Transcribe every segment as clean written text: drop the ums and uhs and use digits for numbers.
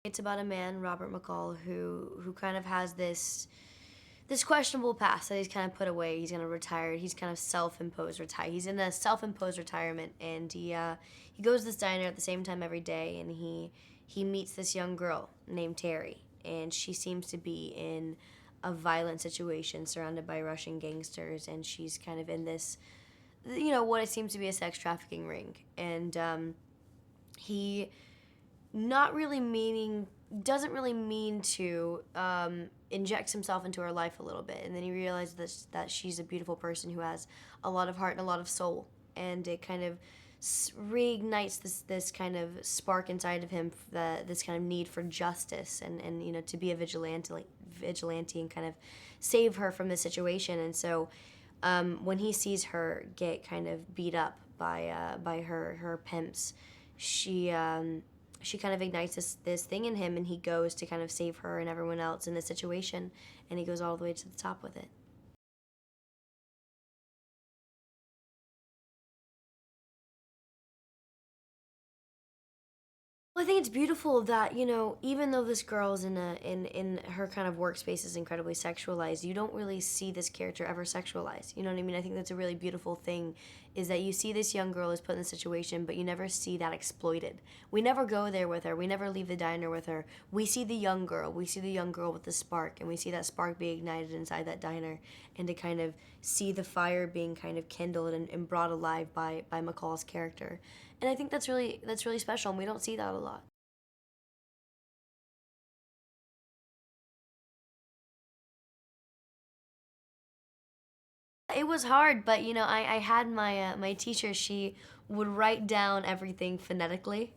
It's about a man, Robert McCall, who kind of has this questionable past that he's kind of put away. He's gonna retire. He's kind of self-imposed retire. He's in a self-imposed retirement, and he goes to this diner at the same time every day, and he meets this young girl named Teri, and she seems to be in a violent situation surrounded by Russian gangsters, and she's kind of in this, what it seems to be a sex trafficking ring, and he not really meaning doesn't really mean to injects himself into her life a little bit, and then he realizes that she's a beautiful person who has a lot of heart and a lot of soul, and it kind of reignites this kind of spark inside of him, this kind of need for justice, and to be a vigilante and kind of save her from this situation. And so when he sees her get kind of beat up by her pimps, she kind of ignites this thing in him, and he goes to kind of save her and everyone else in this situation, and he goes all the way to the top with it. Well, I think it's beautiful that, even though this girl is in her kind of workspace is incredibly sexualized, you don't really see this character ever sexualized. You know what I mean? I think that's a really beautiful thing, is that you see this young girl is put in this situation, but you never see that exploited. We never go there with her. We never leave the diner with her. We see the young girl. We see the young girl with the spark, and we see that spark be ignited inside that diner, and to kind of see the fire being kind of kindled and brought alive by McCall's character. And I think that's really special, and we don't see that a lot. It was hard, but I had my teacher. She would write down everything phonetically,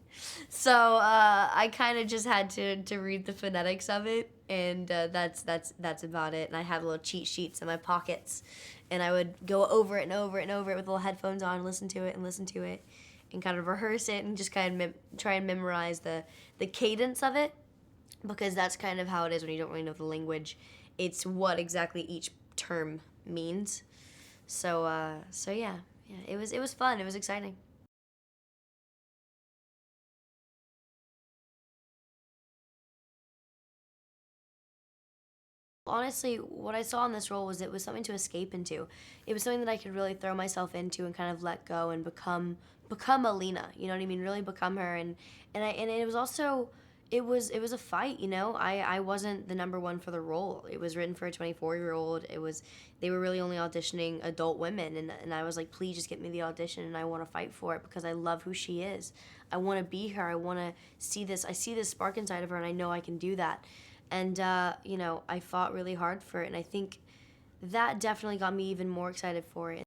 so I kind of just had to read the phonetics of it, and that's about it. And I had little cheat sheets in my pockets, and I would go over it and over it and over it with little headphones on, listen to it and listen to it, and kind of rehearse it, and just kind of try and memorize the cadence of it, because that's kind of how it is when you don't really know the language. It's what exactly each term means. So yeah, it was fun. It was exciting. Honestly, what I saw in this role was it was something to escape into. It was something that I could really throw myself into and kind of let go and become Alina. You know what I mean? Really become her. And it was also it was a fight. I wasn't the number one for the role. It was written for a 24-year-old. They were really only auditioning adult women, and I was like, please just get me the audition, and I want to fight for it because I love who she is. I want to be her. I want to see this. I see this spark inside of her, and I know I can do that. And I fought really hard for it, and I think that definitely got me even more excited for it.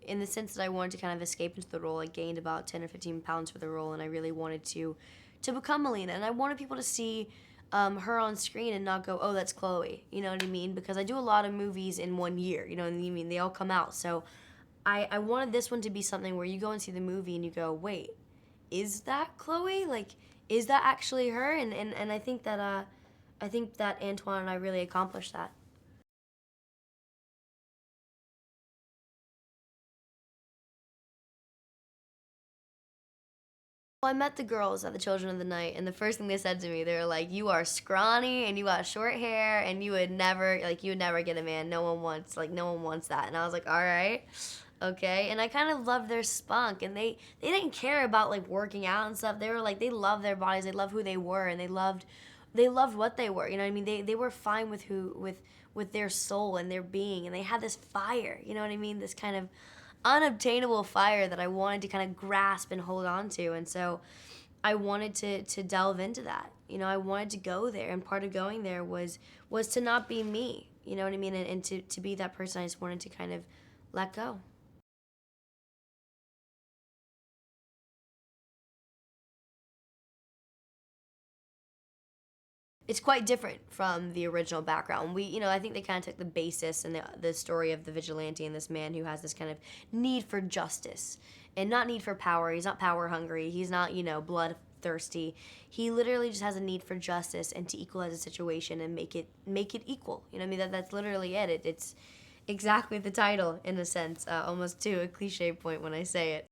In the sense that I wanted to kind of escape into the role, I gained about 10 or 15 pounds for the role, and I really wanted to become Melina, and I wanted people to see her on screen and not go, oh, that's Chloe. You know what I mean? Because I do a lot of movies in one year. You know what I mean? They all come out, so I wanted this one to be something where you go and see the movie and you go, wait, is that Chloe? Like, is that actually her? And I think that Antoine and I really accomplished that. Well, I met the girls at the Children of the Night, and the first thing they said to me, they were like, "You are scrawny, and you got short hair, and you would never get a man. No one wants that." And I was like, "All right, okay." And I kind of loved their spunk, and they didn't care about like working out and stuff. They were like, they loved their bodies, they loved who they were, and they loved what they were. You know what I mean? They were fine with who with their soul and their being, and they had this fire. You know what I mean? This kind of unobtainable fire that I wanted to kind of grasp and hold on to. And so I wanted to delve into that. I wanted to go there, and part of going there was to not be me. You know what I mean? And to be that person. I just wanted to kind of let go. It's quite different from the original background. I think they kind of took the basis and the story of the vigilante and this man who has this kind of need for justice and not need for power. He's not power hungry. He's not, bloodthirsty. He literally just has a need for justice and to equalize a situation and make it equal. You know what I mean? That's literally it. exactly the title in a sense, almost to a cliche point when I say it.